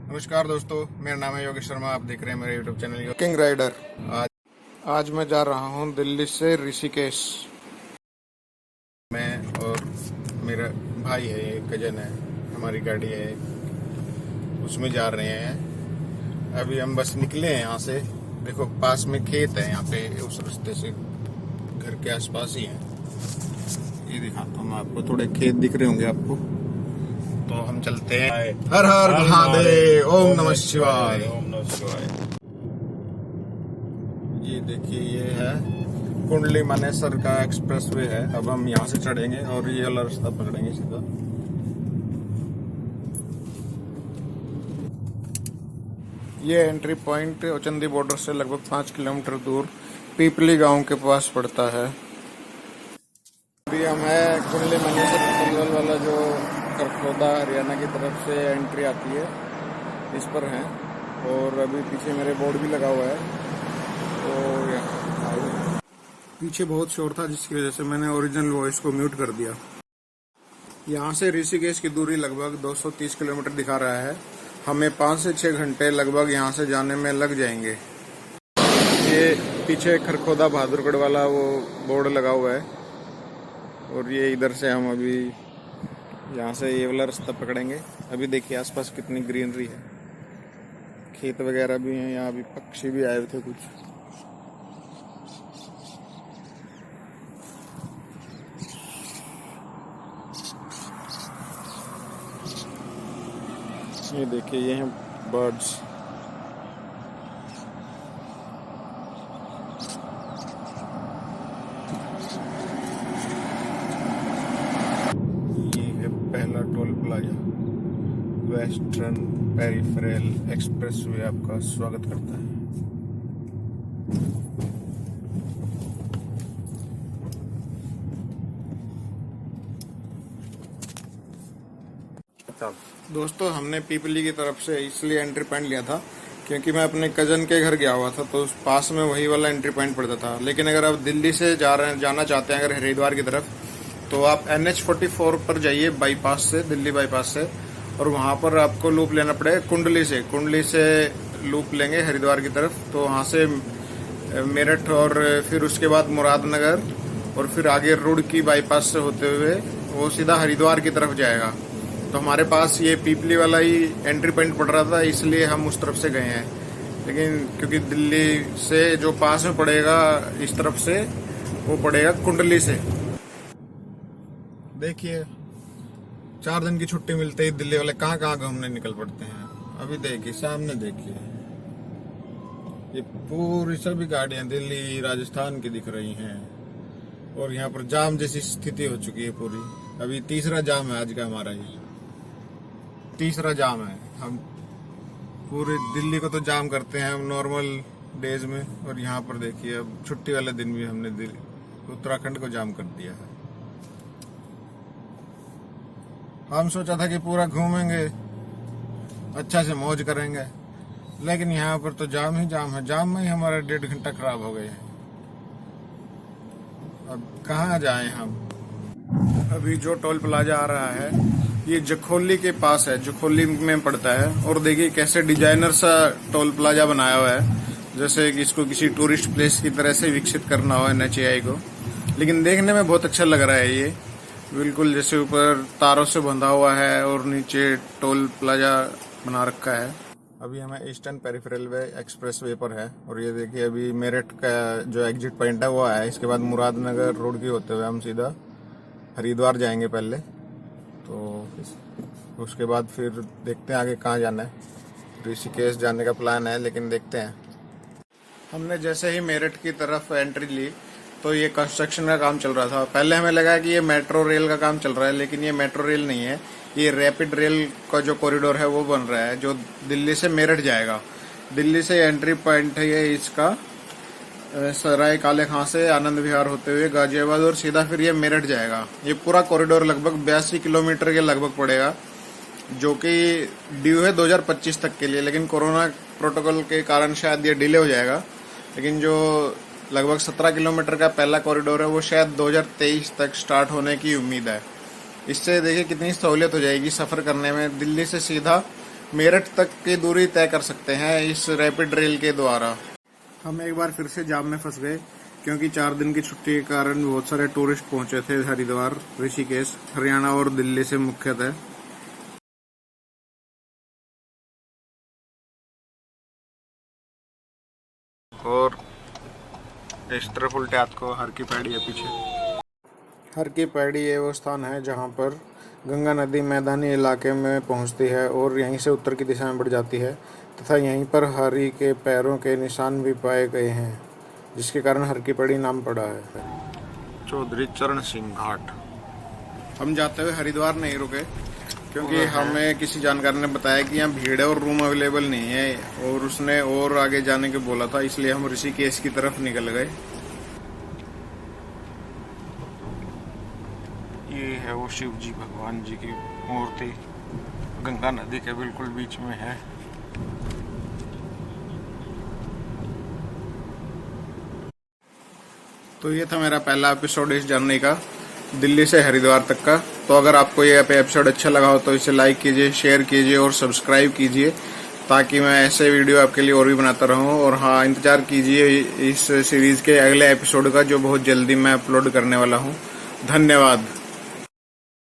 नमस्कार दोस्तों, मेरा नाम है योगेश शर्मा। आप देख रहे हैं मेरे यूट्यूब चैनल किंग राइडर। आज आज मैं जा रहा हूँ दिल्ली से ऋषिकेश। मैं और मेरा भाई है, एक कजन है, हमारी गाड़ी है, उसमें जा रहे हैं। अभी हम बस निकले हैं यहाँ से। देखो पास में खेत है, यहाँ पे उस रास्ते से घर के आसपास ही है। ये दिखाता हूँ मैं आपको, थोड़े खेत दिख रहे होंगे आपको। तो हम चलते हैं। हर हर महादेव, ओम नमः शिवाय। ओम नमः शिवाय। ये देखिए, ये है कुंडली मानेसर का एक्सप्रेस वे है। अब हम यहाँ से चढ़ेंगे और ये वाला रास्ता पकड़ेंगे सीधा। ये एंट्री पॉइंट औचंदी बॉर्डर से लगभग 5 किलोमीटर दूर पीपली गांव के पास पड़ता है। अभी हम है कुंडली मानेसर पलवल वाला जो करखोदा हरियाणा की तरफ से एंट्री आती है, इस पर हैं। और अभी पीछे मेरे बोर्ड भी लगा हुआ है। तो पीछे बहुत शोर था, जिसकी वजह से मैंने ओरिजिनल वॉइस को म्यूट कर दिया। यहाँ से ऋषिकेश की दूरी लगभग 230 किलोमीटर दिखा रहा है। हमें 5 से 6 घंटे लगभग यहाँ से जाने में लग जाएंगे। ये पीछे खरखोदा बहादुरगढ़ वाला वो बोर्ड लगा हुआ है। और ये इधर से हम अभी यहाँ से ये वाला रास्ता पकड़ेंगे। अभी देखिए आसपास कितनी ग्रीनरी है, खेत वगैरह भी हैं। यहाँ अभी पक्षी भी आए हुए थे कुछ। ये देखिए, ये हैं बर्ड्स। ये है पहला toll plaza, western peripheral expressway आपका स्वागत करता है। दोस्तों, हमने पीपली की तरफ से इसलिए एंट्री पॉइंट लिया था क्योंकि मैं अपने कजन के घर गया हुआ था, तो उस पास में वही वाला एंट्री पॉइंट पड़ता था। लेकिन अगर आप दिल्ली से जाना चाहते हैं अगर हरिद्वार की तरफ, तो आप NH44 पर जाइए बाईपास से, दिल्ली बाईपास से। और वहां पर आपको लूप लेना पड़ेगा कुंडली से लूप लेंगे हरिद्वार की तरफ। तो वहां से मेरठ और फिर उसके बाद मुरादनगर और फिर आगे रुड़की बाईपास से होते हुए वो सीधा हरिद्वार की तरफ जाएगा। तो हमारे पास ये पीपली वाला ही एंट्री पॉइंट पड़ रहा था, इसलिए हम उस तरफ से गए हैं। लेकिन क्योंकि दिल्ली से जो पास में पड़ेगा इस तरफ से, वो पड़ेगा कुंडली से। देखिए 4 दिन की छुट्टी मिलते ही दिल्ली वाले कहाँ कहाँ घूमने निकल पड़ते हैं। अभी देखिए सामने देखिए, ये पूरी सभी गाड़ियां दिल्ली राजस्थान की दिख रही हैं। और यहाँ पर जाम जैसी स्थिति हो चुकी है पूरी। अभी तीसरा जाम है आज का हमारा, ये तीसरा जाम है। हम पूरे दिल्ली को तो जाम करते हैं हम नॉर्मल डेज में, और यहाँ पर देखिए अब छुट्टी वाले दिन भी हमने उत्तराखंड को जाम कर दिया है। हम सोचा था कि पूरा घूमेंगे, अच्छा से मौज करेंगे, लेकिन यहाँ पर तो जाम ही जाम है। जाम में ही हमारा 1.5 घंटा खराब हो गए। अब कहाँ जाएं हम। अभी जो टोल प्लाजा आ रहा है ये जखोली के पास है, जखोली में पड़ता है। और देखिए कैसे डिजाइनर सा टोल प्लाजा बनाया हुआ है, जैसे कि इसको किसी टूरिस्ट प्लेस की तरह से विकसित करना हो NHAI को। लेकिन देखने में बहुत अच्छा लग रहा है। ये बिल्कुल जैसे ऊपर तारों से बंधा हुआ है और नीचे टोल प्लाजा बना रखा है। अभी हमें ईस्टर्न पेरिफेरल वे एक्सप्रेस वे पर है। और ये देखिए अभी मेरठ का जो एग्जिट पॉइंट है वो है। इसके बाद मुरादनगर रोड की होते हुए हम सीधा हरिद्वार जाएंगे पहले। तो उसके बाद फिर देखते हैं आगे कहाँ जाना है। ऋषिकेश जाने का प्लान है, लेकिन देखते हैं। हमने जैसे ही मेरठ की तरफ एंट्री ली तो ये कंस्ट्रक्शन का काम चल रहा था। पहले हमें लगा कि ये मेट्रो रेल का काम चल रहा है, लेकिन ये मेट्रो रेल नहीं है। ये रैपिड रेल का जो कॉरिडोर है वो बन रहा है, जो दिल्ली से मेरठ जाएगा। दिल्ली से एंट्री पॉइंट है ये इसका, सराय काले खां से आनंद विहार होते हुए गाजियाबाद और सीधा फिर ये मेरठ जाएगा। ये पूरा कॉरिडोर लगभग 82 किलोमीटर के लगभग पड़ेगा, जो कि ड्यू है 2025 तक के लिए। लेकिन कोरोना प्रोटोकॉल के कारण शायद ये डिले हो जाएगा। लेकिन जो लगभग 17 किलोमीटर का पहला कॉरिडोर है वो शायद 2023 तक स्टार्ट होने की उम्मीद है। इससे देखिए कितनी सहूलियत हो जाएगी सफर करने में। दिल्ली से सीधा मेरठ तक की दूरी तय कर सकते हैं इस रैपिड रेल के द्वारा। हम एक बार फिर से जाम में फंस गए क्योंकि 4 दिन की छुट्टी के कारण बहुत सारे टूरिस्ट पहुंचे थे हरिद्वार, ऋषिकेश, हरियाणा और दिल्ली से मुख्यतः। और इस तरफ उल्टे हाथ को हर की पैड़ी है पीछे। हर की पैड़ी ये वो स्थान है जहां पर गंगा नदी मैदानी इलाके में पहुंचती है और यहीं से उत्तर की दिशा में बढ़ जाती है तथा यहीं पर हरि के पैरों के निशान भी पाए गए हैं, जिसके कारण हर की पैड़ी नाम पड़ा है। चौधरी चरण सिंह घाट। हम जाते हुए हरिद्वार नहीं रुके क्योंकि हमें किसी जानकार ने बताया कि यहाँ भीड़ है और रूम अवेलेबल नहीं है और उसने और आगे जाने को बोला था, इसलिए हम ऋषिकेश की तरफ निकल गए। ये है वो शिव जी भगवान जी की मूर्ति, गंगा नदी के बिल्कुल बीच में है। तो ये था मेरा पहला एपिसोड इस जर्नी का, दिल्ली से हरिद्वार तक का। तो अगर आपको ये एपिसोड अच्छा लगा हो तो इसे लाइक कीजिए, शेयर कीजिए और सब्सक्राइब कीजिए ताकि मैं ऐसे वीडियो आपके लिए और भी बनाता रहूं। और हाँ, इंतजार कीजिए इस सीरीज के अगले एपिसोड का जो बहुत जल्दी मैं अपलोड करने वाला हूं। धन्यवाद।